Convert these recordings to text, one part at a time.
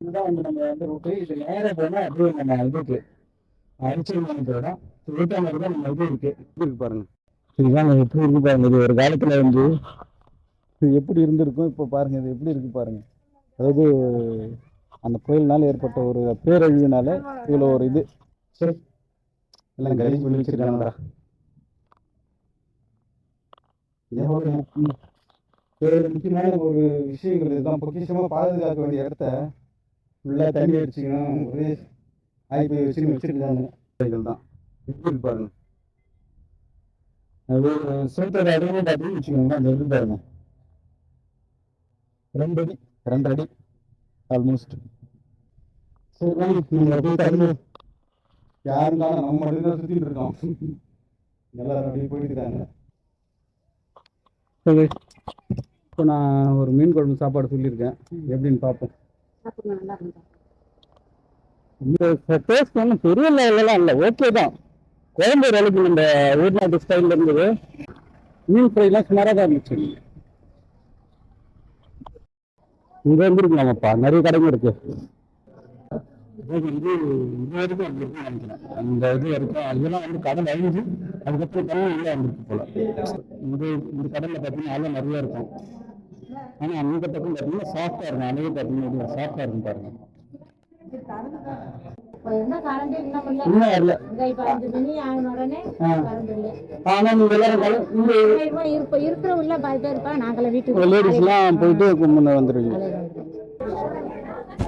இதுதான் வந்து நம்ம வந்து ரூட்டு. இது நேரம் போனால் அப்படியே நம்ம இதுக்கு அரிச்சல் வாங்கிட்டு தான் நம்ம இது இருக்கு பாருங்க. இதுதான் எப்படி இருக்கு பாருங்க. இது ஒரு காலத்துல வந்து இது எப்படி இருந்திருக்கும், இப்போ பாருங்க இது எப்படி இருக்கு பாருங்க. அதாவது அந்த புயல்னால ஏற்பட்ட ஒரு பேரழிவுனால இவ்வளோ ஒரு இது சரி எல்லாம் கறி சொல்லி வச்சிருக்காங்கடா. முக்கியமான ஒரு விஷயங்கள் இதுதான். பொக்கிஷமா பாதுகாக்க வேண்டிய இடத்த ஃபுல்லாக தண்ணி அடிச்சுக்கணும் ஒரே ஆய்வு வச்சிருக்காங்க. தான் எப்படி பாருங்க. அது சோத்தோட அடியே பார்த்தீங்கன்னு வச்சுக்கோங்க. அந்த இது பாருங்க 2 அடி 2 அடி ஆல்மோஸ்ட். சரி நீங்கள் போய் தண்ணி யாரும் தான் நம்ம மட்டும்தான் சுற்றிட்டு இருக்கோம். எல்லாரும் அப்படியே போயிட்டு இருக்காங்க. சரி இப்போ நான் ஒரு மீன் குழம்பு சாப்பாடு சொல்லியிருக்கேன், எப்படின்னு பார்ப்போம். இந்த டேஸ்ட் ஒன்றும் பெரிய லெவலெலாம் இல்லை, ஓகே தான். குழம்பு ஓரளவுக்கு நம்ம ஊர்நாட்டு ஸ்டைலில் இருந்தது. மீன் ஃப்ரைலாம் சுமாராக தான் இருந்துச்சு. இங்கே வந்துருக்கலாமாப்பா, நிறைய கடைங்க இருக்கு. வந்து இது வரைக்கும் அப்படி இருக்குன்னு நினைக்கிறேன். அந்த இது வரைக்கும் அதெல்லாம் வந்து கடல் அழிஞ்சு அதுக்கப்புறம் தண்ணி உள்ளே வந்துருக்கு போல. இந்த கடலில் பார்த்தீங்கன்னா அலை நிறைய இருக்கும். ஆனால் அந்த பக்கம் பார்த்தீங்கன்னா சாஃப்டாக இருக்கும். அலையே பார்த்தீங்கன்னா சாஃப்டாக இருக்கும் பாருங்க.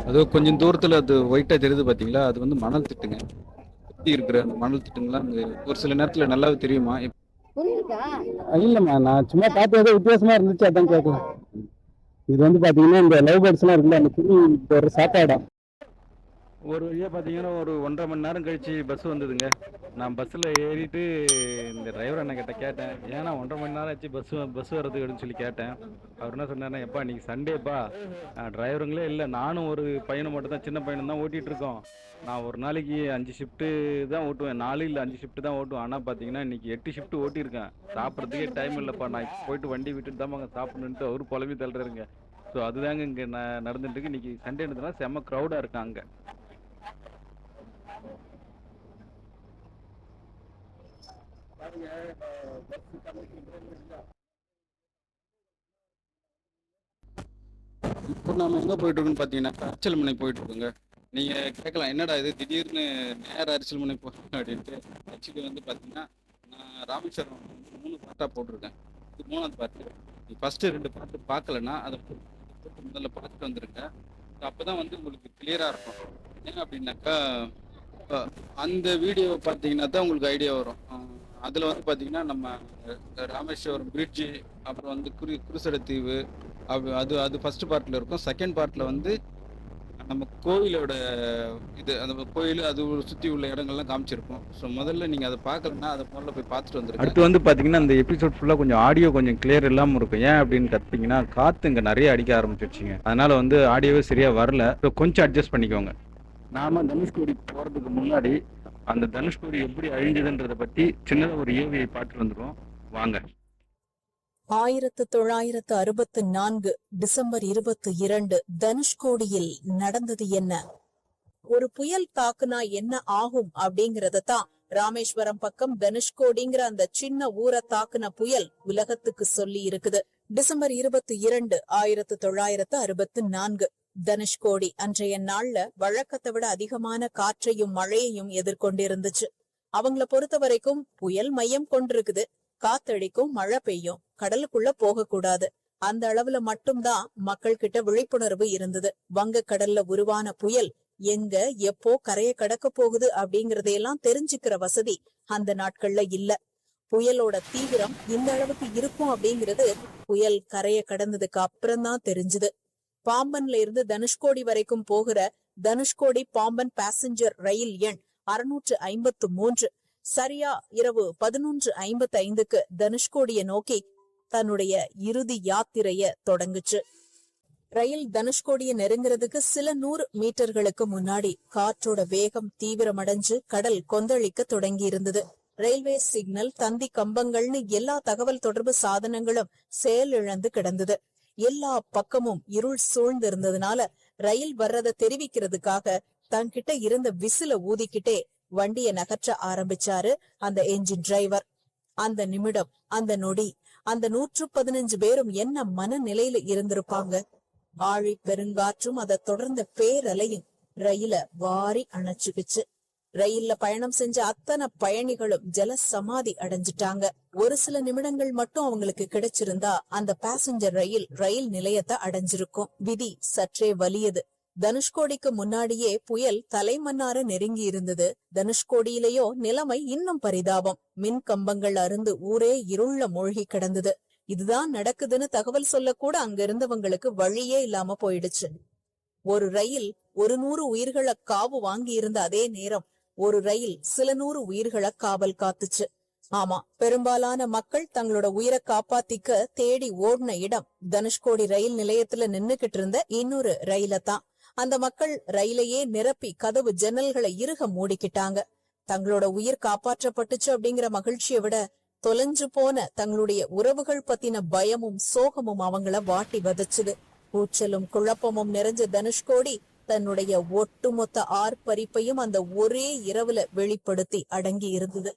அது கொஞ்சம் தூரத்துல அது ஒயிட்டா தெரியுது பாத்தீங்களா, அது வந்து மணல் திட்டுங்க. சுத்தி இருக்கிற அந்த மணல் திட்டுங்களாம் ஒரு சில நேரத்துல நல்லாவே தெரியுமா? இல்லம்மா, நான் சும்மா பார்த்து ஏதோ வித்தியாசமா இருந்துச்சு, அதான் கேட்கலாம். இது வந்து பாத்தீங்கன்னா இந்த லவ் பேர்ட்ஸ் எல்லாம் இருக்குல்ல, அந்த குருவி ஒரு சாப்பாடம். ஒரு வழியாக பார்த்தீங்கன்னா ஒரு 1.5 மணி நேரம் கழிச்சு பஸ் வந்ததுங்க. நான் பஸ்ஸில் ஏறிட்டு இந்த டிரைவர் அண்ணன் கேட்டேன், ஏன்னா 1.5 மணி நேரம் ஆச்சு பஸ் வர்றதுக்கு அப்படின்னு சொல்லி கேட்டேன். அவர் என்ன சொன்னார்னா, எப்பா இன்னைக்கு சண்டேப்பா, டிரைவருங்களே இல்லை, நானும் ஒரு பையனும் மட்டும் தான், சின்ன பையனும் தான் ஓட்டிகிட்டு இருக்கோம். நான் ஒரு நாளைக்கு 5 ஷிஃப்ட்டு தான் ஓட்டுவேன், 4 இல்லை 5 ஷிஃப்ட்டு தான் ஓட்டுவேன். ஆனால் பார்த்தீங்கன்னா இன்றைக்கி 8 ஷிஃப்ட்டு ஓட்டியிருக்கேன். சாப்பிட்றதுக்கே டைம் இல்லைப்பா, நான் போயிட்டு வண்டி விட்டுட்டு தான்ங்க சாப்பிடணுன்ட்டு அவர் புலம்பி தள்ளுறாருங்க. ஸோ அதுதாங்க இங்கே நடந்துட்டு இருக்கு. இன்றைக்கி சண்டேன்றதுனால செம்ம க்ரௌடாக இருக்காங்க. இப்போ நம்ம எங்கே போயிட்டு இருக்கோம்னு பார்த்தீங்கன்னா அரிச்சல்மனை போயிட்டு இருக்கோங்க. நீங்கள் கேட்கலாம், என்னடா இது திடீர்னு நேராக அரிச்சல்மனை போகிறோம் அப்படின்ட்டு. ஆக்சுவலி வந்து பார்த்தீங்கன்னா நான் ராமேஸ்வரம் 3 பார்ட்டாக போட்டிருக்கேன். இது 3ஆவது பார்ட்டு. நீ ஃபஸ்ட்டு 2 பார்ட்டு பார்க்கலன்னா அதை முதல்ல பார்த்துட்டு வந்துருங்க. அப்போ தான் வந்து உங்களுக்கு கிளியராக இருக்கும். ஏன் அப்படின்னாக்கா அந்த வீடியோ பார்த்தீங்கன்னா தான் உங்களுக்கு ஐடியா வரும். அதில் வந்து பார்த்தீங்கன்னா நம்ம ராமேஸ்வரம் பிரிட்ஜு, அப்புறம் வந்து குருசடத்தீவு, அது அது ஃபஸ்ட்டு பார்ட்டில் இருக்கும். செகண்ட் பார்ட்டில் வந்து நம்ம கோயிலோட இது, அந்த கோயில் அது சுற்றி உள்ள இடங்கள்லாம் காமிச்சிருக்கும். ஸோ முதல்ல நீங்கள் அதை பார்க்கலன்னா அதை முதல்ல போய் பார்த்துட்டு வந்துருங்க. அடுத்து வந்து பார்த்தீங்கன்னா அந்த எபிசோட் ஃபுல்லாக கொஞ்சம் ஆடியோ கொஞ்சம் கிளியர் இல்லாமல் இருக்கும். ஏன் அப்படின்னு பார்த்தீங்கன்னா காற்று இங்கே நிறைய அடிக்க ஆரம்பிச்சிருச்சிங்க. அதனால் வந்து ஆடியோவே சரியாக வரல. ஸோ கொஞ்சம் அட்ஜஸ்ட் பண்ணிக்கோங்க. நாம் தனுஷ்கோடி போகிறதுக்கு முன்னாடி அந்த தனுஷ்கோடி எப்படி அழிஞ்சதுன்றதை பற்றி சின்னதாக ஒரு ஏவியை பாட்டு வந்துடும், வாங்க. 1964 டிசம்பர் 22 தனுஷ்கோடியில் நடந்தது என்ன? ஒரு புயல் தாக்குனா என்ன ஆகும் அப்படிங்கறதான் ராமேஸ்வரம் பக்கம் தனுஷ்கோடிங்கிற அந்த சின்ன ஊரை தாக்குன புயல் உலகத்துக்கு சொல்லி இருக்குது. டிசம்பர் 22 1964 தனுஷ்கோடி அன்றைய நாள்ல வழக்கத்தை விட அதிகமான காற்றையும் மழையையும் எதிர்கொண்டிருந்துச்சு. அவங்கள பொறுத்த வரைக்கும் புயல் மையம் கொண்டிருக்குது, காத்தடிக்கும், மழை பெய்யும், கடலுக்குள்ள போக கூடாது, அந்த அளவுல மட்டும்தான் மக்கள் கிட்ட விழிப்புணர்வு இருந்தது. வங்க கடல்ல உருவான புயல் எங்க எப்போ கரையை கடக்க போகுது அப்படிங்கறதையெல்லாம் தெரிஞ்சுக்கிற வசதி அந்த நாட்கள்ல இல்ல. புயலோட தீவிரம் இந்த அளவுக்கு இருக்கும் அப்படிங்கிறது புயல் கரையை கடந்ததுக்கு அப்புறம் தான் தெரிஞ்சுது. பாம்பன்ல இருந்து தனுஷ்கோடி வரைக்கும் போகிற தனுஷ்கோடி பாம்பன் பேசஞ்சர் ரயில் எண் 653 சரியா இரவு 11:55க்கு தனுஷ்கோடிய நோக்கி தன்னுடைய இறுதி யாத்திரைய தொடங்குச்சு. ரயில் தனுஷ்கோடிய நெருங்கிறதுக்கு சில 100 மீட்டர்களுக்கு முன்னாடி காற்றோட வேகம் தீவிரமடைஞ்சு கடல் கொந்தளிக்க தொடங்கி இருந்தது. ரயில்வே சிக்னல், தந்தி கம்பங்கள்னு எல்லா தகவல் தொடர்பு சாதனங்களும் செயலிழந்து கிடந்தது. எல்லா பக்கமும் இருள் சூழ்ந்து இருந்ததுனால ரயில் வர்றத தெரிவிக்கிறதுக்காக தன்கிட்ட இருந்த விசில ஊதிக்கிட்டே வண்டிய நகற்ற ஆரம்பிச்சாரு அந்த என்ஜின் டிரைவர். அந்த நிமிடம், அந்த நொடி, அந்த 115 பேரும் என்ன மனநிலையில இருந்திருப்பாங்க. ஆழி பெருங்காற்றும் அதை தொடர்ந்த பேரலையும் ரயில வாரி அணைச்சுக்குச்சு. ரயில்ல பயணம் செஞ்ச அத்தனை பயணிகளும் ஜல சமாதி அடைஞ்சிட்டாங்க. ஒரு சில நிமிடங்கள் மட்டும் அவங்களுக்கு கிடைச்சிருந்தா அந்த பேசஞ்சர் ரயில் நிலையத்தை அடைஞ்சிருக்கும். விதி சற்றே வலியது. தனுஷ்கோடிக்கு முன்னாடியே புயல் தலைமன்னார நெருங்கி இருந்தது. தனுஷ்கோடியிலேயோ நிலைமை இன்னும் பரிதாபம். மின் கம்பங்கள் அருந்து ஊரே இருள மூழ்கி கிடந்தது. இதுதான் நடக்குதுன்னு தகவல் சொல்ல கூட அங்க இருந்தவங்களுக்கு வழியே இல்லாம போயிடுச்சு. ஒரு ரயில் 100 உயிர்களை காவு வாங்கி இருந்த அதே நேரம் ஒரு ரயில் சில 100 உயிர்களை காவல் காத்துச்சு. ஆமா, பெரும்பாலான மக்கள் தங்களோட உயிரை காப்பாத்திக்க தேடி ஓடின இடம் தனுஷ்கோடி ரயில் நிலையத்துல நின்னுகிட்டு இருந்த இன்னொரு ரயில தான். அந்த மக்கள் ரயிலையே நிரப்பி கதவு ஜன்னல்களை இறுக மூடிக்கிட்டாங்க. தங்களோட உயிர் காப்பாற்றப்பட்டுச்சு அப்படிங்கிற மகிழ்ச்சியை விட தொலைஞ்சு போன தங்களுடைய உறவுகள் பத்தின பயமும் சோகமும் அவங்கள வாட்டி வதச்சுது. கூச்சலும் குழப்பமும் நிறைஞ்ச தனுஷ்கோடி தன்னுடைய ஒட்டுமொத்த ஆர்ப்பரிப்பையும் அந்த ஒரே இரவுல வெளிப்படுத்தி அடங்கி இருந்தது.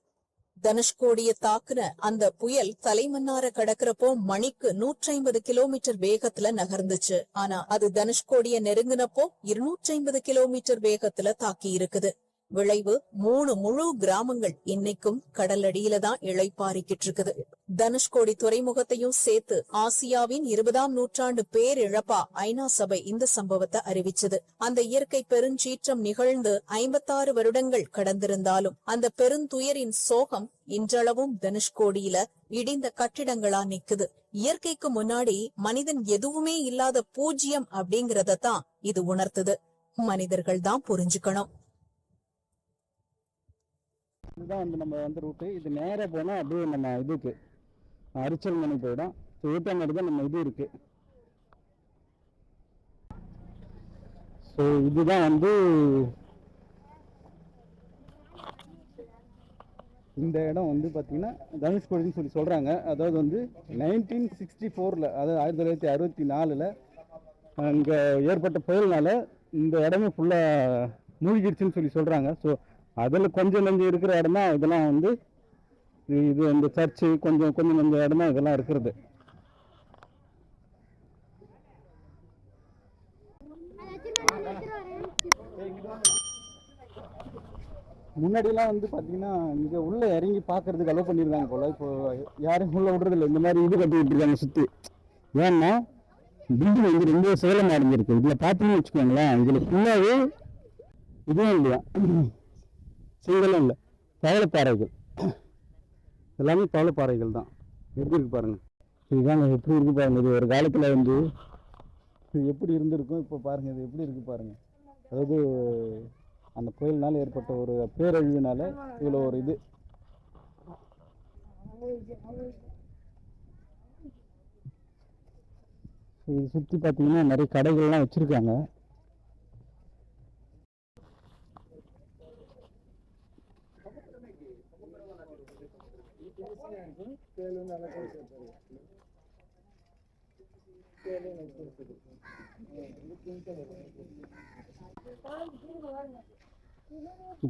தனுஷ்கோடிய தாக்குன அந்த புயல் தலைமன்னார கடக்கிறப்போ மணிக்கு 150 கிலோமீட்டர் வேகத்துல நகர்ந்துச்சு. ஆனா அது தனுஷ்கோடிய நெருங்கினப்போ 250 கிலோமீட்டர் வேகத்துல தாக்கி இருக்குது. விளைவு 3 முழு கிராமங்கள் இன்னைக்கும் கடலடியில தான் இளைப்பாரிக்கிட்டு இருக்குது. தனுஷ்கோடி துறைமுகத்தையும் சேர்த்து ஆசியாவின் 20ஆம் நூற்றாண்டு பேரிழப்பா ஐநா சபை இந்த சம்பவத்தை அறிவிச்சது. அந்த இயற்கை பெருஞ்சீற்றம் நிகழ்ந்து 56 வருடங்கள் கடந்திருந்தாலும் அந்த பெருந்துயரின் சோகம் இன்றளவும் தனுஷ்கோடியில இடிந்த கட்டிடங்களா நிக்குது. இயற்கைக்கு முன்னாடி மனிதன் எதுவுமே இல்லாத பூஜ்யம் அப்படிங்கறதான் இது உணர்த்துது. மனிதர்கள் தான் புரிஞ்சுக்கணும். இதுதான் நம்ம ரூட்டு. இது நேராக போனால் அப்படியே நம்ம இதுக்கு அரிச்சல்மனை போயிடும். ஊட்டாமரி தான் நம்ம இது இருக்கு. ஸோ இதுதான் இந்த இடம் பார்த்தீங்கன்னா தனுஷ்கோடின்னு சொல்லி சொல்கிறாங்க. அதாவது 1964, அதாவது 1964 இங்கே ஏற்பட்ட புயல்னால இந்த இடமே ஃபுல்லாக மூழ்கிடுச்சுன்னு சொல்லி சொல்கிறாங்க. ஸோ அதில் கொஞ்சம் நஞ்சம் இருக்கிற இடம் தான் இதெல்லாம் இது இந்த சர்ச்சு கொஞ்சம் நஞ்ச இடம் தான் இதெல்லாம் இருக்கிறது. முன்னாடிலாம் பார்த்தீங்கன்னா இங்கே உள்ளே இறங்கி பார்க்கறதுக்கு அலோவ் பண்ணியிருந்தாங்க போல. இப்போ யாரும் உள்ளே விடுறதில்ல. இந்த மாதிரி இது கட்டி விட்டுருக்காங்க சுற்றி. ஏன்னா பில்டிங் ரொம்ப சேலம் அடைஞ்சிருக்கு. இதில் பார்த்தீங்கன்னு வச்சுக்கோங்களேன், இதில் ஃபுல்லாகவே இதுவும் இல்லையா, செங்கலும் இல்லை, பவளப்பாறைகள். எல்லாமே பவளப்பாறைகள் தான். எப்படி இருக்கு பாருங்க. இதுதான் எப்படி இருக்கு பாருங்க. இது ஒரு காலத்தில் இது எப்படி இருந்திருக்கும், இப்போ பாருங்க இது எப்படி இருக்கு பாருங்க. அதாவது அந்த புயல்னால ஏற்பட்ட ஒரு பேரழிவுனால இவ்வளோ ஒரு இது. இது சுற்றி பார்த்தீங்கன்னா நிறைய கடைகள்லாம் வச்சிருக்காங்க.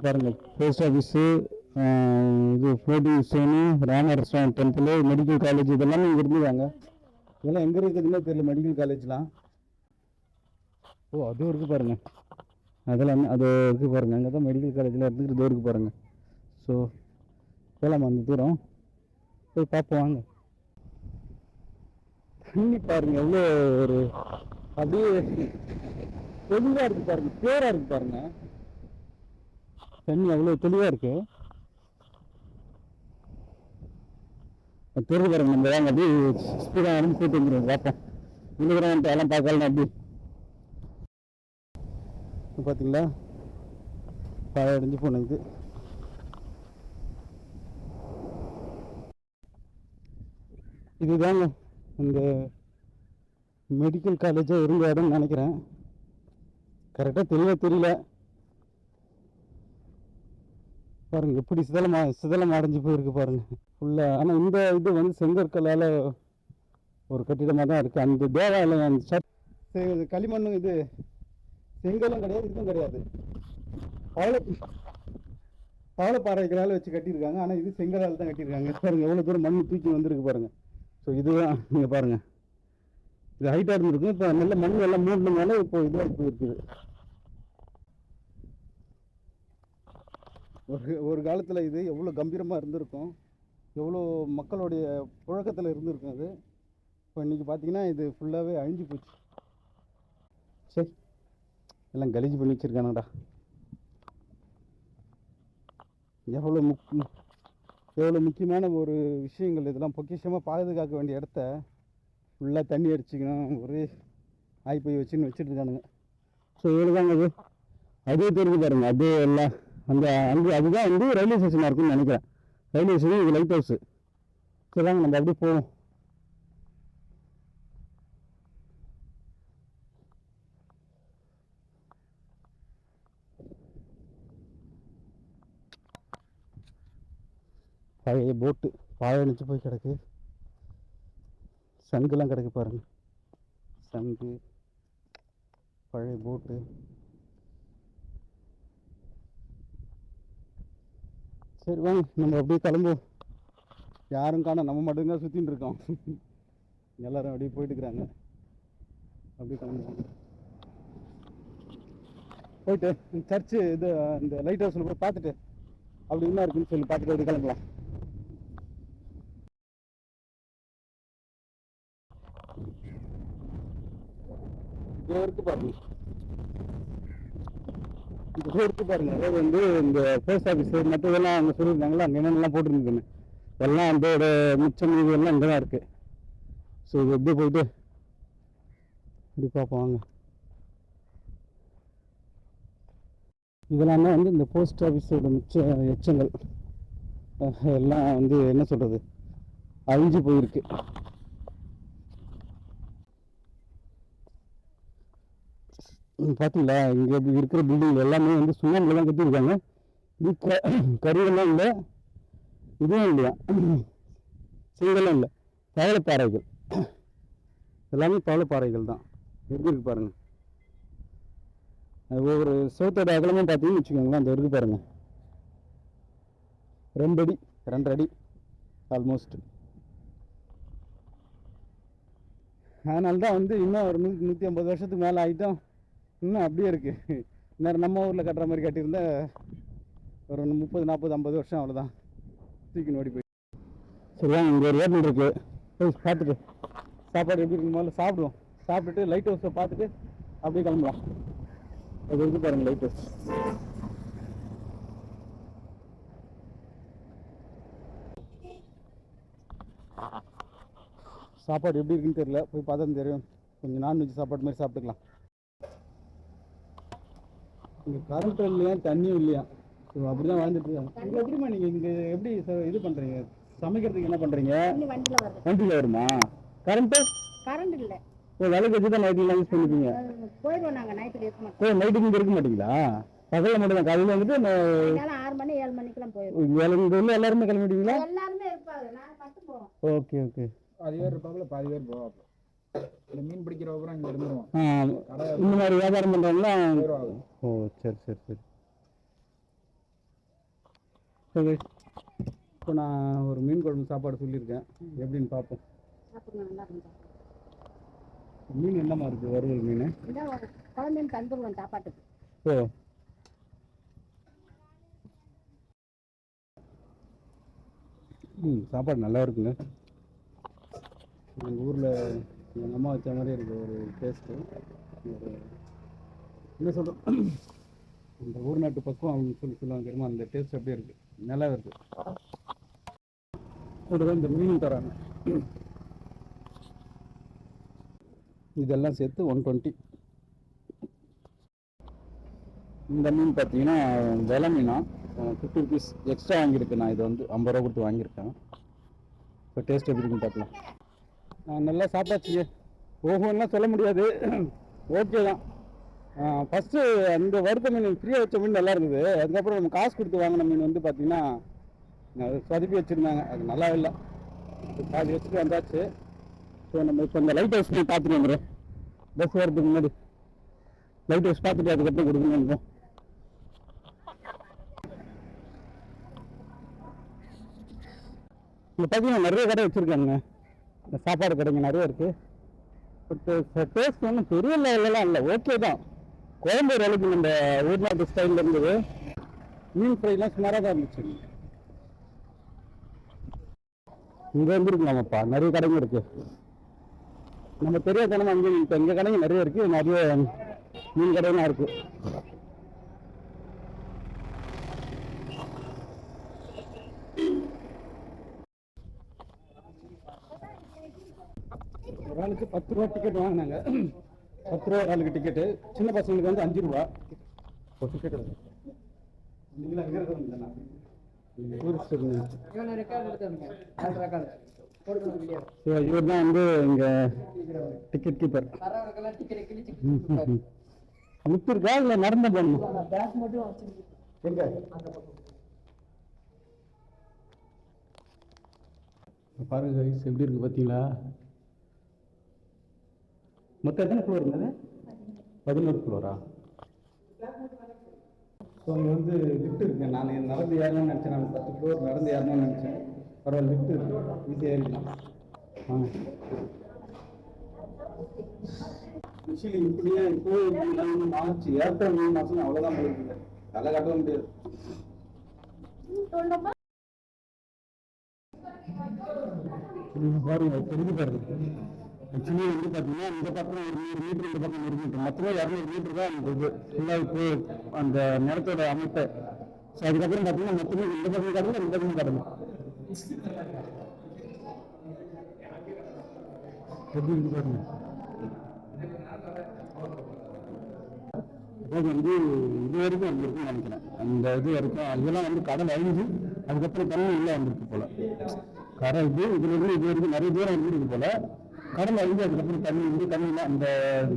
பாருங்க, போஸ்ட் ஆஃபீஸு, இது ஃப்ளோட்டிங் ஸ்டேனு, Rama restaurant, temple, medical college இதெல்லாமே இங்கே இருந்துவாங்க. இதெல்லாம் எங்கே இருக்குதுன்னு தெரியல மெடிக்கல் காலேஜ்லாம். ஓ, அதுவும் இருக்குது பாருங்கள். அதெல்லாம் அது இருக்குது பாருங்கள். அங்கே தான் மெடிக்கல் காலேஜில் இருந்துக்கிட்டு இருக்குது பாருங்கள். ஸோ போகலாமா அந்த தூரம்? போய் பார்ப்போம் வாங்க. தண்ணி பாருங்க எவ்வளோ ஒரு அப்படியே தெளிவாக இருக்குது பாருங்க, கிளியராக இருக்குது பாருங்க. தண்ணி அவ்வளோ தெளிவாக இருக்கு. தெரிஞ்சு பாருங்க. நம்ம வாங்க அப்படியே ஸ்பீடாக வந்து கூட்டு வந்துடுவோம். பார்ப்போம் விழுகிறவன்ட்டு எல்லாம் பார்க்கலாம். அப்படி பார்த்தீங்களா, பாயடைஞ்சு போனது. இதுதாங்க இந்த மெடிக்கல் காலேஜாக இருந்த இடம்னு நினைக்கிறேன். கரெக்டாக தெளிவாக தெரியல. பாருங்க எப்படி சிதலம் அடைஞ்சு போயிருக்கு பாருங்க ஃபுல்லாக. ஆனால் இந்த இது செங்கற்களால் ஒரு கட்டிடமாக தான் இருக்குது. அந்த தேவாலயம் அந்த களிமண்ணும் இது செங்கலும் கிடையாது, இதுவும் கிடையாது. பவளப்பாறைகளால் வச்சு கட்டியிருக்காங்க. ஆனால் இது செங்கலால் தான் கட்டியிருக்காங்க. பாருங்கள் எவ்வளோ தூரம் மண் தூக்கி வந்திருக்கு பாருங்கள். ஸோ இதுதான் நீங்கள் பாருங்கள், இது ஹைட்டாக இருந்திருக்கும். இப்போ நல்ல மண் எல்லாம் மூடினால இப்போ இதுவாக போயிருக்குது. ஒரு காலத்தில் இது எவ்வளோ கம்பீரமாக இருந்திருக்கும், எவ்வளோ மக்களுடைய புழக்கத்தில் இருந்திருக்கும் அது. இப்போ இன்றைக்கி பார்த்தீங்கன்னா இது ஃபுல்லாகவே அழிஞ்சு போச்சு. சரி, எல்லாம் கலீஜ் பண்ணி வச்சுருக்கானுடா. எவ்வளோ முக்கியமான ஒரு விஷயங்கள் இதெல்லாம், பொக்கிஷமாக பாதுகாக்க வேண்டிய இடத்த ஃபுல்லாக தண்ணி அடிச்சுக்கணும், ஒரே ஆய்ப்பை வச்சுட்டு இருக்கானுங்க. ஸோ இவ்வளோதாங்க அது. அதே தெரிஞ்சு பாருங்கள், அது எல்லாம் அந்த அங்கே அதுதான் வந்து ரயில்வே ஸ்டேஷனாக இருக்குன்னு நினைக்கிறேன். ரயில்வே ஸ்டேஷன், இது லைட் ஹவுஸு. சரிதாங்க, நம்ம அப்படியே போவோம். பழைய போட்டு பாழணிச்சு போய் கிடக்கு. சங்குலாம் கிடக்கு பாருங்க, சங்கு, பழைய போட்டு. சரி வாங்க, நம்ம அப்படியே கிளம்புவோம். யாரும் காணோம், நம்ம மட்டும்தான் சுற்றின்னு இருக்கோம். எல்லாரும் அப்படியே போயிட்டு இருக்கிறாங்க. அப்படியே கிளம்புவோம். போயிட்டு சர்ச்சு இது இந்த லைட் ஹவுஸில் போய் பார்த்துட்டு அப்படி என்ன இருக்குன்னு சொல்லி பார்த்துட்டு அப்படி கிளம்பலாம். இருக்கு பாருங்க, இந்த இருக்கு பாருங்க. அதாவது வந்து இந்த போஸ்ட் ஆஃபீஸ் மற்றதெல்லாம் அங்கே சொல்லியிருந்தாங்களா, அங்கே என்னென்னலாம் போட்டுருந்துன்னு எல்லாம் அதோட மிச்சம் இது எல்லாம் இங்கே தான் இருக்குது. ஸோ இது எப்படி போயிட்டு இப்படி பார்ப்போம் வாங்க. இதெல்லாம் தான் வந்து இந்த போஸ்ட் ஆஃபீஸோட மிச்ச எச்சங்கள் எல்லாம் வந்து என்ன சொல்கிறது, அழிஞ்சு போயிருக்கு. பார்த்தீங்களா, இங்கே இருக்கிற பில்டிங் எல்லாமே வந்து சுண்ணாம்பில் தான் கட்டியிருக்காங்க. இது கருவெல்லாம் இல்லை, இதுவும் இல்லையா, செங்கலும் இல்லை, பவளப்பாறைகள். எல்லாமே பவளப்பாறைகள் தான். எப்படி இருக்கு பாருங்க. ஒவ்வொரு சோத்தோட அகலமும் பார்த்தீங்கன்னு வச்சுக்கோங்களேன், அந்த இருக்கு பாருங்க, 2 அடி 2.5 அடி ஆல்மோஸ்ட். அதனால தான் வந்து இன்னும் ஒரு 150 வருஷத்துக்கு மேலே ஆகிட்டோம், இன்னும் அப்படியே இருக்குது. இன்னும் நம்ம ஊரில் கட்டுற மாதிரி கட்டியிருந்தா ஒரு 30, 40, 50 வருஷம் அவ்வளோதான், தூக்கி ஓடி போய். சரியா, இங்கே ஒரு ஹோட்டல் இருக்குது, போய் பார்த்துட்டு சாப்பாடு எப்படி இருக்கு முதல்ல சாப்பிடுவோம். சாப்பிட்டுட்டு லைட் ஹவுஸை பார்த்துட்டு அப்படியே கிளம்பலாம். அது இருக்கு பாருங்கள் லைட் ஹவுஸ். சாப்பாடு எப்படி இருக்குன்னு தெரியல, போய் பார்த்தா தெரியும். கொஞ்சம் நான்வெஜ் சாப்பாடு மாதிரி சாப்பிட்டுக்கலாம். இங்கே கரண்ட் இல்லையா, தண்ணியும் இல்லையா, ஸோ அப்படி தான் வாழ்ந்துட்டு இருக்காங்க. இங்கே எப்படிமா நீங்கள் இங்கே எப்படி இது பண்ணுறீங்க, சமைக்கிறதுக்கு என்ன பண்ணுறீங்க? வண்டியில் வருமா? கரண்ட்டு? கரண்ட் இல்லை. ஓ, விளக்கு வச்சு தான் நைட்டில் யூஸ் பண்ணிப்பீங்க? போயிடுவோம் நாங்கள், நைட்டுக்கு இருக்க மாட்டோம். ஓ, நைட்டுக்கு இங்கே இருக்க மாட்டீங்களா? பகலில் மட்டும் தான், காலையில் வந்துட்டு 6 மணி 7 மணிக்கெல்லாம் போயிடுவோம். எல்லாருமே கிளம்பிட்டீங்களா? எல்லாருமே இருப்பாங்க, நாங்கள் மட்டும் போவோம். Okay okay. பாதி பேர் இருப்பாப்புல, பாதி பேர் போவாப்புல. இந்த மீன் பிடிக்கிற அப்புறம் இங்கே இருந்துருவோம். இந்த மாதிரி வியாபாரம் பண்ணுறவங்களா? ஓ சரி சரி சரி. சரி, இப்போ நான் ஒரு மீன் குழம்பு சாப்பாடு சொல்லியிருக்கேன், எப்படின்னு பார்ப்போம். மீன் என்னமா இருக்குது? வறுவல் மீன். குழம்பு தந்துடுவோம் சாப்பாட்டுக்கு. ஓ, சாப்பாடு நல்லா இருக்குங்க. எங்கள் ஊரில் எங்கள் அம்மா வச்ச மாதிரி இருக்குது ஒரு டேஸ்ட்டு. ஒரு என்ன சொல்கிறோம், இந்த ஊர் நாட்டு பக்கம் அவங்க சொல்லுவாங்க தெரியுமா, அந்த டேஸ்ட் அப்படியே இருக்குது, நல்லா இருக்குது. கூட இந்த மீன் தராங்க, இதெல்லாம் சேர்த்து 120. இந்த மீன் பார்த்தீங்கன்னா விலை மீனா, 50 ருபீஸ் எக்ஸ்ட்ரா வாங்கியிருக்கேன் நான். இது வந்து 50 ரூபா கொடுத்து வாங்கியிருக்கேன். இப்போ டேஸ்ட் எப்படி இருக்குன்னு பார்க்கலாம். நல்லா சாப்பிட்டாச்சுங்க, ஓஹோன்னா சொல்ல முடியாது, ஓகே தான். ஃபஸ்ட்டு அந்த வறுத்த மீன் ஃப்ரீயாக வச்ச மீன் நல்லா இருந்தது. அதுக்கப்புறம் நம்ம காசு கொடுத்து வாங்கின மீன் வந்து பார்த்திங்கன்னா அது சொதப்பி வச்சுருந்தாங்க, அது நல்லா இல்லை. பாதி வச்சுட்டு வந்தாச்சு. ஸோ ஸோ நம்ம இப்போ இந்த லைட் ஹவுஸ் போய் பார்த்துட்டு வந்துடுறோம். பஸ் வரதுக்கு முன்னாடி லைட் ஹவுஸ் பார்த்துட்டு அதுக்கப்புறம் கொடுக்கணும். இங்கே பார்த்தீங்கன்னா நிறைய கடை வச்சுருக்காங்க. இந்த சாப்பாடு கடைங்க நிறைய இருக்குது. பட் டேஸ்ட் ஒன்றும் பெரிய லெவலெலாம் இல்லை, ஓகே தான். கோயம்பூர் அளவுக்கு நம்ம ஊர்நாட்டு ஸ்டைலில் இருந்தது. மீன் ஃப்ரைலாம் சுமாராக தான் இருந்துச்சு. இங்கே வந்துருக்கலாமாப்பா, நிறைய கடைங்க இருக்குது. நம்ம பெரிய கடைங்க அங்கே இப்போ எங்கள் கடைங்க நிறைய இருக்குது, நிறைய மீன் கடையெல்லாம் இருக்குது. ஒரு ஆளுக்கு 10 ரூபா டிக்கெட் வாங்கினாங்க. 10 ரூபா ஆளுக்கு டிக்கெட்டு. சின்ன பசங்களுக்கு வந்து 5 ரூபா ஒரு டிக்கெட். இவர் தான் வந்து இங்க டிக்கெட் கீப்பர். லிஃப்ட் இருக்கா இல்ல நடந்து போகணும்? எங்க பாருங்க எப்படி இருக்கு பார்த்தீங்களா? மொத்தம் எத்தனை ஃப்ளோர் இருந்தது? 11 ஃப்ளோரா? ஸோ அங்கே வந்து லிஃப்ட் இருக்கு. நான் நடந்து ஏறணும்னு நினச்சேன். நான் 10 ஃப்ளோர் நடந்து ஏறணும்னு நினச்சேன். பரவாயில்ல, லிஃப்ட் இருக்கு, ஈஸியாக ஏறிக்கலாம். ஆக்சுவலி இப்படியே இப்போ மார்ச் ஏப்ரல் 3 மாதம் அவ்வளோதான் போயிருக்குங்க. தலை காட்ட முடியாது. பாருங்க தெரிஞ்சு பாருங்க. ஆக்சுவலி வந்து பார்த்தீங்கன்னா இந்த பக்கம் ஒரு 100 மீட்டர், இந்த பக்கம் 100 மீட்டர், மொத்தமாக 200 மீட்டர் தான் இருந்தது ஃபுல்லாக. இப்போ அந்த நிலத்தோட அமைப்பை. ஸோ அதுக்கப்புறம் பார்த்தீங்கன்னா மொத்தமே இந்த பக்கம் கடந்து இந்த பக்கம் கடந்து எப்படி இருக்கு பாருங்க. அதாவது வந்து இது வரைக்கும் வந்துருக்குன்னு நினைக்கிறேன். அந்த இது வரைக்கும் இதெல்லாம் வந்து கடல் அழிஞ்சு அதுக்கப்புறம் தண்ணி உள்ளே வந்திருக்கு போல. கரை இதுல இருந்து இது வரைக்கும் நிறைய தூரம் வந்துருக்கு போல. கடல் அழிஞ்சு அதுக்கப்புறம் தண்ணி வந்து தண்ணியில் அந்த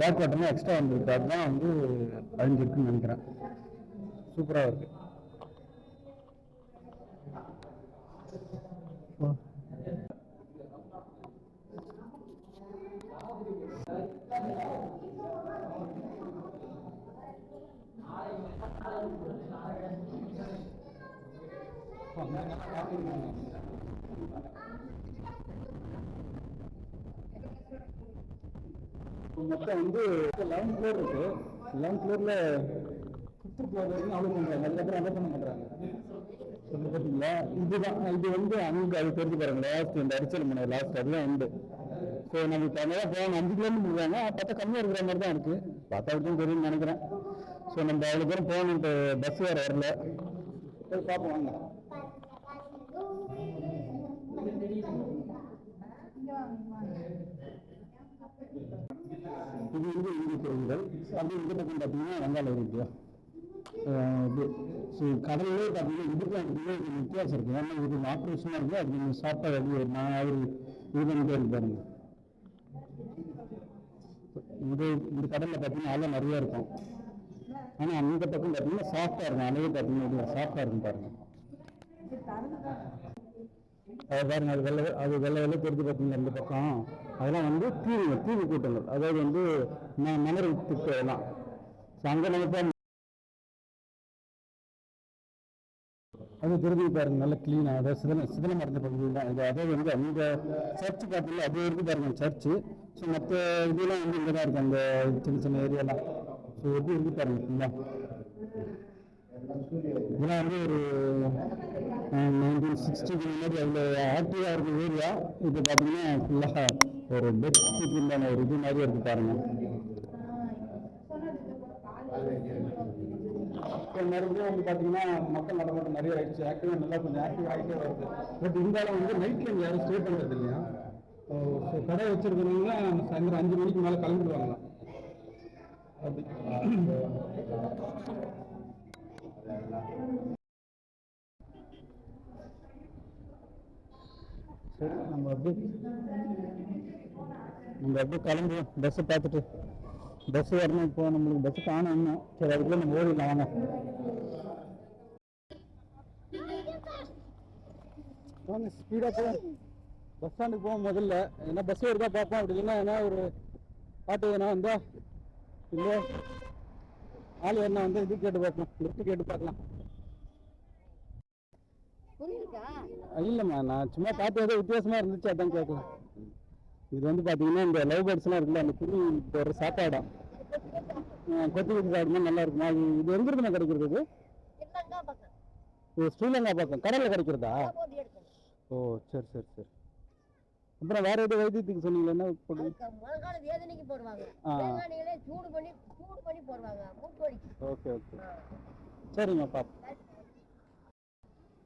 பேக் வாட்டர்லாம் எக்ஸ்ட்ரா வந்துருக்கு. அதுதான் வந்து அழிஞ்சிருக்குன்னு நினைக்கிறேன். சூப்பராக இருக்கு. மொத்தம் வந்து 11 ஃப்ளோர் இருக்கு. 11 ஃப்ளோர்ல 5th ஃப்ளோர் வரைக்கும் அவ்வளோ பண்ணுறாங்க. அதுக்கப்புறம் அதை பண்ண மாட்டாங்க. பார்த்தீங்களா? இதுதான் இது வந்து அங்கே அது தெரிஞ்சு பாருங்க. லாஸ்ட் இந்த அரிச்சல்மனை லாஸ்ட் அதுதான் உண்டு. ஸோ நம்ம இப்போ அங்கே தான் போகணும். 5 கிலோமீட்டர் இருக்காங்க. பார்த்தா கம்மியாக இருக்கிற மாதிரி தான் இருக்கு. பார்த்தா வரைக்கும் தெரியும்னு நினைக்கிறேன். ஸோ நம்ம அவ்வளோ தூரம் போகணுன்ட்டு பஸ் வேறு வரல. போய் பார்ப்போம் வாங்க. இது வந்து இந்திய கோயில்கள். அப்படி இந்த பக்கம் பார்த்தீங்கன்னா வெங்காயம் இருக்கு. இது ஸோ கடல்லே பார்த்தீங்கன்னா இதுக்கு கொஞ்சம் வித்தியாசம் இருக்குது. ஏன்னா இது ஆப்ரேஷனாக இருக்குது. அது கொஞ்சம் சாப்பிட்டா வெளியே நான் அவர் இது பண்ணிட்டே இருக்கு பாருங்க. இந்த கடலில் பார்த்தீங்கன்னா அலை நிறைய இருக்கும். ஆனால் அந்த பக்கம் பார்த்தீங்கன்னா சாஃப்டாக இருக்கும். அலையே பார்த்தீங்கன்னா சாஃப்டாக இருக்கும் பாருங்க. அது பாருங்க, அது வெள்ளை தெரிஞ்சு பார்த்தீங்கன்னா இந்த பக்கம் அதெல்லாம் வந்து தீவு கூட்டங்கள். அதாவது வந்து மெமரி திட்டம் அதெல்லாம். ஸோ அங்கே நம்ம அது தெரிஞ்சு பாருங்க நல்ல கிளீனாக. அதாவது சிதலம் அடைஞ்ச பகுதியில் தான் இது. அதாவது வந்து அந்த சர்ச்சு பார்த்தீங்கன்னா அது இருக்கு பாருங்க சர்ச்சு. ஸோ மற்ற இதெல்லாம் வந்து இங்கே தான் இருக்குது, அந்த சின்ன சின்ன ஏரியாலாம். ஸோ எப்படி இருக்கு பாருங்க ஃபுல்லாக. இதெல்லாம் வந்து ஒரு 1960 முன்னாடி அதில் ஆக்டிவாக இருக்கிற ஏரியா. இது பார்த்தீங்கன்னா ஃபுல்லாக ஒரு பெட் உண்டான ஒரு இது மாதிரி இருக்குது பாருங்க. மறுபடியும் வந்து பார்த்தீங்கன்னா மக்கள் நடமாட்டம் நிறைய ஆயிடுச்சு. ஆக்டிவாக நல்லா கொஞ்சம் ஆக்டிவ் ஆகிட்டே வருது. பட் இருந்தாலும் வந்து நைட் டைம் யாரும் ஸ்டே பண்ணுறது இல்லையா? ஸோ கடை வச்சுருக்கிறவங்க சாயந்தரம் 5 மணிக்கு மேலே கிளம்பிடுவாங்களா அப்படி. சரி நம்ம அப்படியே கிளம்புவோம். பஸ்ஸை பார்த்துட்டு பஸ் வரணும். இப்போ நம்மளுக்கு பஸ்ஸு காணும் இன்னும். சரி அதுக்குள்ளே நம்ம ஓடிடலாம் வாங்க. வாங்க ஸ்பீடாக போகலாம். பஸ் ஸ்டாண்டுக்கு போவோம் முதல்ல. ஏன்னா பஸ் இருக்கா பார்ப்போம். அப்படி இல்லைன்னா என்ன ஒரு பாட்டு வேணா வந்தா இல்லை ஆள் வேணா வந்து இது கேட்டு பார்க்கலாம், லிஃப்ட் கேட்டு பார்க்கலாம். புரியுதுக்கா? இல்லைம்மா, நான் சும்மா பார்த்து ஏதோ வித்தியாசமாக இருந்துச்சு அதான் கேட்கலாம். இது வந்து பார்த்தீங்கன்னா இந்த லவ் பேர்ட்ஸ்லாம் இருக்குல்ல, அந்த குருவி ஒரு சாப்பாடாம் கொத்தி கொத்தி சாப்பிடுமா நல்லா இருக்குமா. இது எங்க இருந்து கிடைக்கிறது? இது இல்லங்கா பக்கம் ஸ்ரீலங்கா பக்கம் கடலில் கிடைக்கிறதா? போட்டு எடுக்கணும். ஓ சரி சரி சரி. அப்புறம் வேற எதுவும் வைத்தியத்துக்கு சொன்னீங்களா? என்ன போடுங்க? முழங்கால வேதனைக்கு போடுவாங்க. ஆ வேதனைகளே சூடு பண்ணி போடுவாங்க மூட்டு வலிக்கு. ஓகே ஓகே சரிங்க.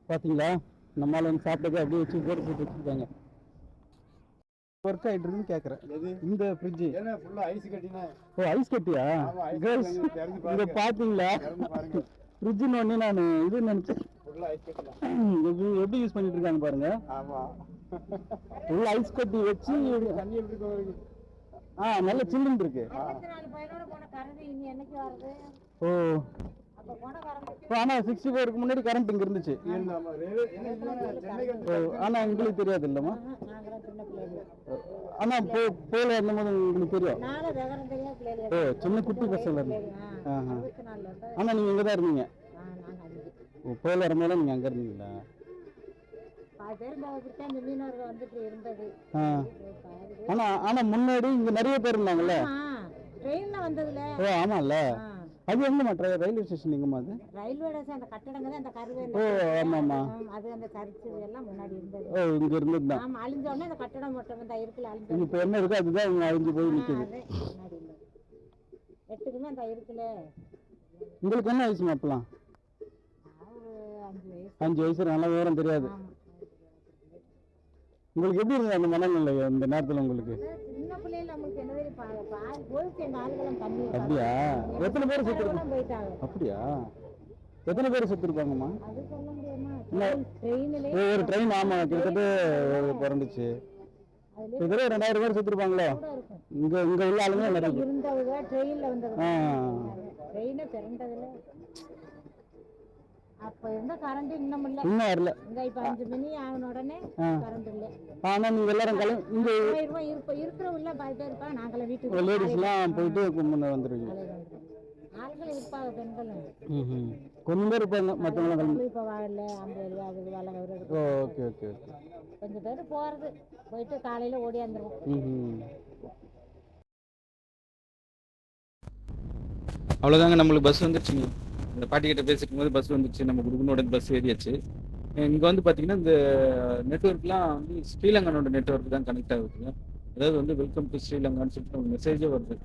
பார்த்தீங்களா நம்மளால வந்து சாப்பிட்டது அப்படியே வச்சு போட்டு வச்சுருக்காங்க. ஒர்க் ஆகிட்டு இருக்குன்னு கேட்குறேன். இந்த ஃப்ரிட்ஜு ஃபுல்லா ஐஸ் கட்டினா. ஓ ஐஸ் கட்டியா? கேர்ள்ஸ் இதை பார்த்தீங்களா? ஃப்ரிட்ஜுன்னு ஒன்று நான் இது நினச்சேன். ஃபுல்லா ஐஸ் கட்டினா. எப்படி யூஸ் பண்ணிட்டு இருக்காங்க பாருங்க. ஆமா. ஃபுல்லா ஐஸ் கட்டி வச்சு தண்ணி எப்படி இருக்கு? நல்ல சில்லுன்னு இருக்கு. 24 பையனோட போன கரண்ட் இனி என்னைக்கு வருது? ஓ அப்ப போன கரண்ட் ஆனால் 64க்கு முன்னாடி கரண்ட் இங்கே இருந்துச்சு. ஆனால் உங்களுக்கு தெரியாது இல்லைம்மா? நாங்களாம் சின்ன பிள்ளைங்க. ஆனால் போல இருந்தபோது உங்களுக்கு தெரியும். நானும் விவரம் தெரியாத பிள்ளைங்க. ஓ சின்ன குட்டி பசங்க இருந்து. 64 இருந்து. ஆனால் நீங்கள் இங்கே தான் இருந்தீங்க. நாங்க அஞ்சு. ஓ போல வரும்போது நீங்கள் அங்கே இருந்தீங்களா? பாதி பேர் இந்த மீனவர்கள் வந்துட்டு இருந்தது. பாதி பேர் ஆனால் முன்னாடி இங்கே நிறைய பேர் இருந்தாங்கல்ல. ட்ரெயின்ல வந்ததுல. ஓ ஆமாம்ல. அது எங்கம்மா ரயில்வே ஸ்டேஷன் எங்கம்மா அது? ரயில்வே ஸ்டேஷன் அந்த கட்டடங்க தான் அந்த கருவே. ஓ ஆமாம்மா. அது அந்த சர்ச்சு எல்லாம் முன்னாடி இருந்தது. ஓ இங்கே இருந்தது தான். ஆமா, அழிஞ்ச உடனே அந்த கட்டடம் மட்டும் இந்த இருக்குல அழிஞ்சு. இப்போ என்ன இருக்கோ அதுதான் இங்கே அழிஞ்சு போய் நிற்குது. முன்னாடி இல்லை. எட்டுக்குமே அந்த இருக்குல. உங்களுக்கு என்ன வயசுமா அப்பலாம்? ஒரு 5 வயசு. 5 வயசு. நல்லா விவரம் தெரியாது. ஆமா. உங்களுக்கு எப்படி இருந்தது அந்த மனநிலை இந்த நேரத்தில் உங்களுக்கு? சின்ன பிள்ளைல நமக்கு என்ன தெரியும், பாதி போயிடுச்சு எங்க ஆளுகளும் தண்ணி. அப்படியா? எத்தனை பேர் எல்லாம் போயிட்டாங்க. அப்படியா? எத்தனை பேர் செத்துருப்பாங்கம்மா? அது சொல்ல முடியுமா? இல்ல. ட்ரெயின்ல ஒரு ட்ரெயின் ஆமா கிட்டத்தட்ட பிறந்துச்சு. கிட்டத்தட்ட 2000 பேர் செத்துருப்பாங்களோ? கூட இருக்கும். இங்க உள்ள ஆளுங்க நிறைய பேர். இருந்தவங்க ட்ரெயின்ல வந்தவங்க. ட்ரெயினே பிறந்ததுல அப்ப இருந்த கரண்ட் இன்னும் இல்ல. இன்னும் வரல. இங்க இப்ப 5 மணி ஆன உடனே கரண்ட் இல்ல. ஆனா நீங்க எல்லாரும் இங்க இருக்கிறவங்க பாதி பேர் இருப்பாங்க. நாங்களே வீட்டுக்கு லேடிஸ் எல்லாம் போயிட்டு முன்ன வந்துருவீங்க. ஆட்கள் இருப்பாங்க பெண்களும். கொஞ்சம் பேர் இருப்பாங்க, மற்றவங்க கிளம்பி. இப்ப வாழல 50 அது வேலை வருது. Okay okay. கொஞ்சம் பேர் போறது போயிட்டு காலையில ஓடியாந்துருவோம். அவ்வளோதாங்க, நம்மளுக்கு பஸ் வந்துருச்சுங்க. இந்த பாட்டிக்கிட்ட பேசிட்டு இருக்கும்போது பஸ் வந்துச்சு. நம்ம குடும்பனோட பஸ் ஏறியாச்சு. இங்கே வந்து பார்த்தீங்கன்னா இந்த நெட்ஒர்க்லாம் வந்து ஸ்ரீலங்கனோட நெட்ஒர்க் தான் கனெக்ட் ஆகுதுங்க. அதாவது வந்து வெல்கம் டு ஸ்ரீலங்கான்னு சொல்லிட்டு ஒரு மெசேஜே வருது.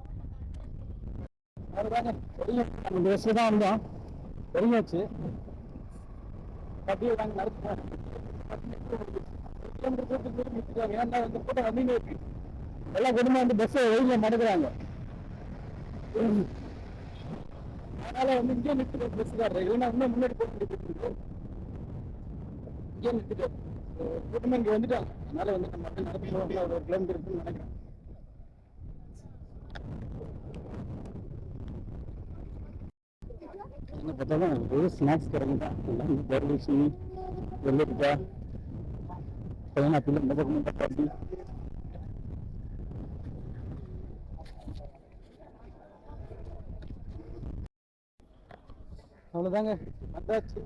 இந்த பஸ்ல தான் வந்தோம், தெரியாச்சு. அப்படியே நாங்கள் நடத்துவோம். ஏன்னா வந்து கூட வந்தீங்க எல்லா குடும்பம் வந்து பஸ்ஸை வெயில மடக்குறாங்க. அதனால வந்து இங்கே நிறுத்தி பஸ்ஸுக்காரர் இல்லைன்னா இன்னும் முன்னாடி போட்டு இங்கே நிறுத்திட்டு கூட்டமாக இங்கே வந்துட்டாங்க. அதனால வந்து நம்ம அப்படியே நடந்து போவாங்க. ஒரு கிலோமீட்டர் இருக்குன்னு நினைக்கிறேன். என்ன பார்த்தாலும் வெறும் ஸ்நாக்ஸ் கிடைக்கும் தான். எல்லாம் பர்லிசி வெள்ளரிக்கா பைனாப்பிள் இந்த பக்கம் தக்காளி. அவ்வளோதாங்க, வந்தாச்சு.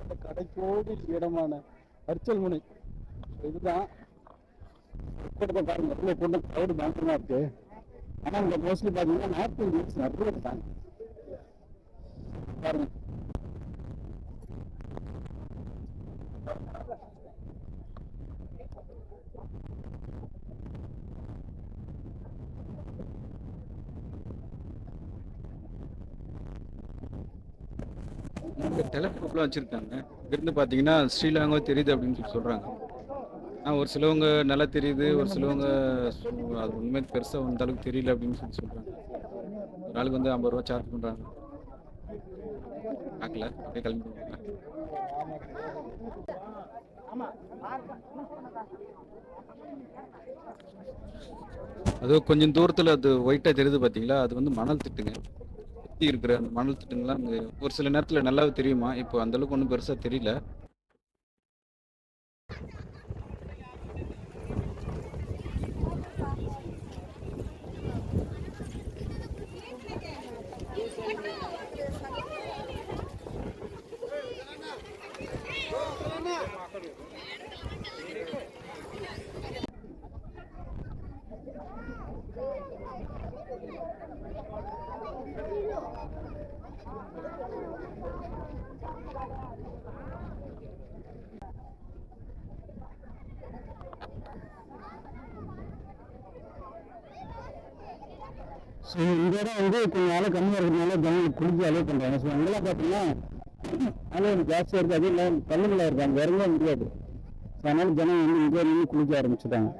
அந்த கடைக்கோடி இடமான அரிச்சல் முனை இதுதான். பாருங்க எவ்வளோ பொண்ணு க்ரௌடு பயங்கரமாக இருக்கு. ஆனால் இங்கே மோஸ்ட்லி பார்த்தீங்கன்னா நார்த் இந்தியன்ஸ் நிறைய இருக்காங்க பாருங்க. டெலஸ்கோப்லாம் வச்சுருக்காங்க. இருந்து பார்த்தீங்கன்னா ஸ்ரீலங்கா தெரியுது அப்படின்னு சொல்லி சொல்கிறாங்க. ஒரு சிலவங்க நல்லா தெரியுது, ஒரு சிலவங்க அது உண்மையாக பெருசாக வந்த அளவுக்கு தெரியல அப்படின்னு சொல்லி சொல்கிறாங்க. ஒரு நாளுக்கு வந்து 50 ரூபா சார்ஜ் பண்ணுறாங்க. பார்க்கல, அப்படியே கிளம்பி போவாங்க. அதுவும் கொஞ்சம் தூரத்தில் அது ஒயிட்டாக தெரியுது பார்த்தீங்களா, அது வந்து மணல் திட்டுங்க. சுற்றி இருக்கிற அந்த மணல் திட்டுங்களாம் அங்கே ஒரு சில நேரத்தில் நல்லாவே தெரியுமா. இப்போ அந்தளவுக்கு ஒன்றும் பெருசாக தெரியல. ஸோ இந்த இடம் வந்து கொஞ்சம் நாள் கம்மியாக இருக்கிறதுனால ஜனங்கள் குளிக்க அலோவ் பண்ணுறாங்க. ஸோ அங்கெல்லாம் பார்த்தீங்கன்னா அலோவ் ஜாஸ்தியாக இருக்குது. அதுவும் இல்லை கல்லுங்களாக இருக்குது, அங்கே இறங்க முடியாது. ஸோ அதனால ஜனம் வந்து இங்கே நின்று குளிக்க ஆரம்பிச்சுட்டாங்க.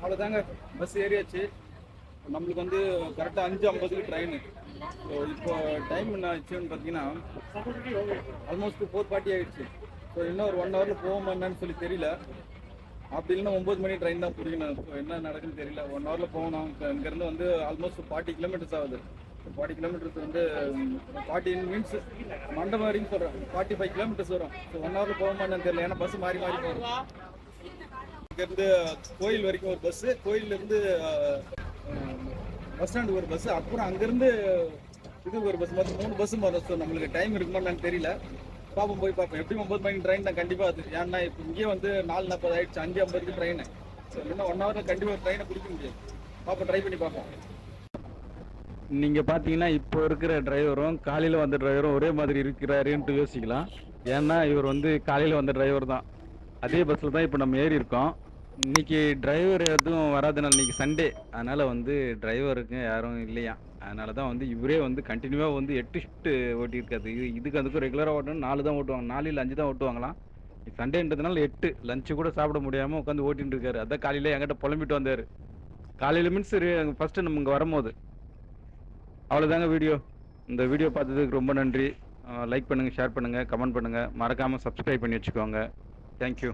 அவ்வளோதாங்க, பஸ் ஏறியாச்சு. நம்மளுக்கு வந்து கரெக்டாக 5:50க்கு ட்ரெயின். ஸோ இப்போ டைம் என்ன ஆச்சுன்னு பார்த்தீங்கன்னா ஆல்மோஸ்ட் 4:40 ஆகிடுச்சு. ஸோ இன்னும் ஒரு 1 ஹவரில் போவோமா என்னன்னு சொல்லி தெரியல. அப்படி இல்லைன்னா 9 மணி ட்ரெயின் தான் பிடிக்கணும். ஸோ என்ன நடக்குன்னு தெரியல. 1 ஹவரில் போகணும். இங்கேருந்து வந்து ஆல்மோஸ்ட் 40 கிலோமீட்டர்ஸ் ஆகுது. 40 கிலோமீட்டர்ஸ் வந்து 40 மீன்ஸ் மண்டபம் வரைக்கும் சொல்கிறேன், 45 கிலோமீட்டர்ஸ் வரும். ஸோ 1 ஹவரில் போவோமா என்னன்னு தெரியல. ஏன்னா பஸ் மாறி மாறி போகும். இங்கேருந்து கோயில் வரைக்கும் ஒரு பஸ்ஸு, கோயிலேருந்து பஸ் ஸ்டாண்டுக்கு ஒரு பஸ்ஸு, அப்புறம் அங்கேருந்து இதுக்கு ஒரு பஸ், மொத்தம் 3 பஸ்ஸு வரும். ஸோ நம்மளுக்கு டைம் இருக்குமா என்னன்னு தெரியல. பார்ப்போம், போய் பார்ப்போம். எப்படி 9 மணிக்கு ட்ரெயின் தான் கண்டிப்பாக அது. ஏன்னா இப்போ இங்கேயே வந்து 4:40 ஆகிடுச்சு, 5:50க்கு ட்ரெயின். ஸோ இன்னும் 1 ஹவரில் கண்டிப்பாக ட்ரெயினை பிடிக்க முடியாது. பார்ப்போம், ட்ரை பண்ணி பார்ப்போம். நீங்கள் பார்த்தீங்கன்னா இப்போ இருக்கிற டிரைவரும் காலையில் வந்த டிரைவரும் ஒரே மாதிரி இருக்கிறாருன்ட்டு யோசிக்கலாம். ஏன்னா இவர் வந்து காலையில் வந்த டிரைவர் தான். அதே பஸ்ஸில் தான் இப்போ நம்ம ஏறி இருக்கோம். இன்றைக்கி டிரைவர் எதுவும் வராதுனால, இன்றைக்கி சண்டே, அதனால் வந்து டிரைவருக்கு யாரும் இல்லையா. அதனால தான் வந்து இவரே வந்து கண்டினியூவாக வந்து 8 ஷிஃப்ட்டு ஓட்டியிருக்காது. இதுக்கு அதுக்கும் ரெகுலராக ஓட்டணும் 4 தான் ஓட்டுவாங்க, 4 இல்லை 5 தான் ஓட்டுவாங்களாம். சண்டேன்றதுனால 8, லஞ்சு கூட சாப்பிட முடியாமல் உட்காந்து ஓட்டிகிட்டு இருக்காரு. அதான் காலையில் என்கிட்ட புலம்பிட்டு வந்தார். காலையில் மீன்ஸ் ஃபஸ்ட்டு நம்ம இங்கே வரும்போது. அவ்வளோதாங்க வீடியோ. இந்த வீடியோ பார்த்ததுக்கு ரொம்ப நன்றி. லைக் பண்ணுங்கள், ஷேர் பண்ணுங்கள், கமெண்ட் பண்ணுங்கள், மறக்காமல் சப்ஸ்கிரைப் பண்ணி வச்சுக்கோங்க. தேங்க்யூ.